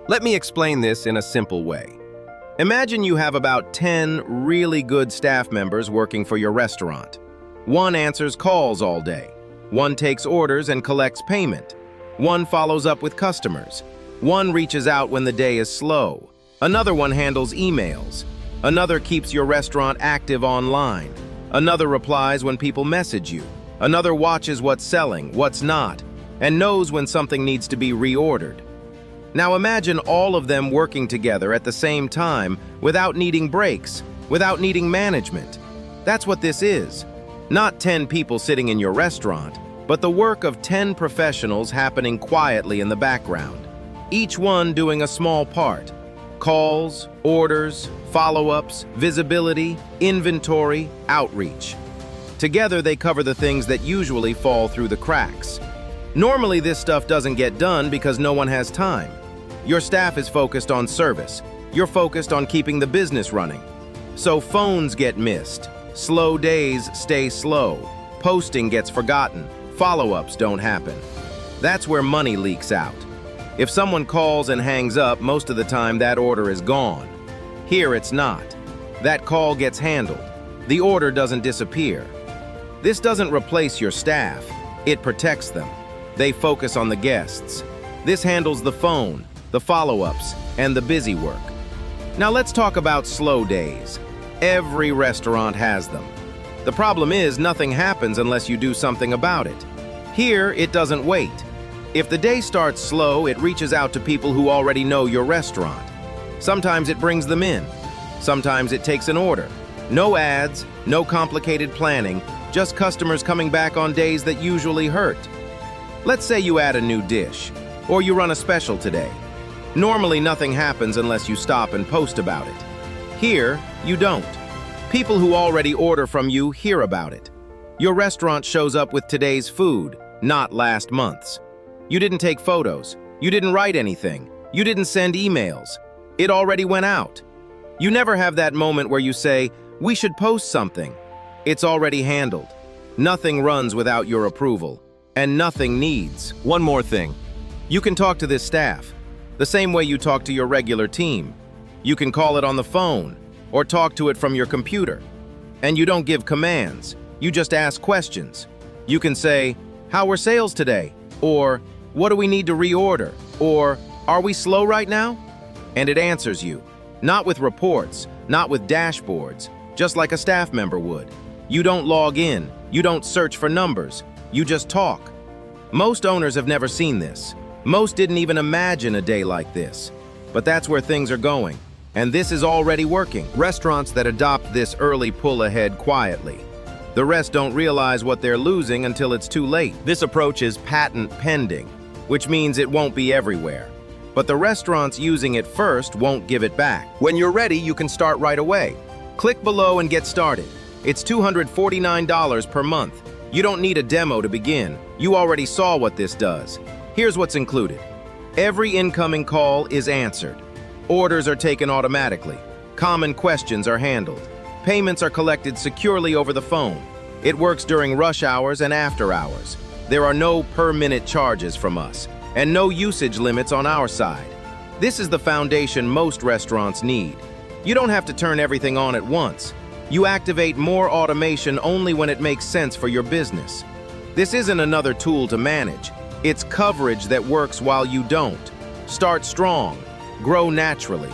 Let me explain this in a simple way. Imagine you have about 10 really good staff members working for your restaurant. One answers calls all day. One takes orders and collects payment. One follows up with customers. One reaches out when the day is slow. Another one handles emails. Another keeps your restaurant active online. Another replies when people message you. Another watches what's selling, what's not, and knows when something needs to be reordered. Now imagine all of them working together at the same time without needing breaks, without needing management. That's what this is. Not 10 people sitting in your restaurant, but the work of 10 professionals happening quietly in the background, each one doing a small part. Calls, orders, follow-ups, visibility, inventory, outreach. Together they cover the things that usually fall through the cracks. Normally this stuff doesn't get done because no one has time. Your staff is focused on service. You're focused on keeping the business running. So phones get missed. Slow days stay slow. Posting gets forgotten. Follow-ups don't happen. That's where money leaks out. If someone calls and hangs up, most of the time that order is gone. Here it's not. That call gets handled. The order doesn't disappear. This doesn't replace your staff. It protects them. They focus on the guests. This handles the phone, the follow-ups, and the busy work. Now let's talk about slow days. Every restaurant has them. The problem is nothing happens unless you do something about it. Here, it doesn't wait. If the day starts slow, it reaches out to people who already know your restaurant. Sometimes it brings them in. Sometimes it takes an order. No ads, no complicated planning, just customers coming back on days that usually hurt. Let's say you add a new dish, or you run a special today. Normally nothing happens unless you stop and post about it. Here, you don't. People who already order from you hear about it. Your restaurant shows up with today's food, not last month's. You didn't take photos. You didn't write anything. You didn't send emails. It already went out. You never have that moment where you say, "We should post something." It's already handled. Nothing runs without your approval, and nothing needs. One more thing. You can talk to this staff, the same way you talk to your regular team. You can call it on the phone, or talk to it from your computer. And you don't give commands. You just ask questions. You can say, "How were sales today?" Or, "What do we need to reorder?" Or, "Are we slow right now?" And it answers you. Not with reports, not with dashboards, just like a staff member would. You don't log in. You don't search for numbers. You just talk. Most owners have never seen this. Most didn't even imagine a day like this. But that's where things are going. And this is already working. Restaurants that adopt this early pull ahead quietly. The rest don't realize what they're losing until it's too late. This approach is patent pending, which means it won't be everywhere. But the restaurants using it first won't give it back. When you're ready, you can start right away. Click below and get started. It's $249 per month. You don't need a demo to begin. You already saw what this does. Here's what's included. Every incoming call is answered. Orders are taken automatically. Common questions are handled. Payments are collected securely over the phone. It works during rush hours and after hours. There are no per-minute charges from us, and no usage limits on our side. This is the foundation most restaurants need. You don't have to turn everything on at once. You activate more automation only when it makes sense for your business. This isn't another tool to manage. It's coverage that works while you don't. Start strong. Grow naturally.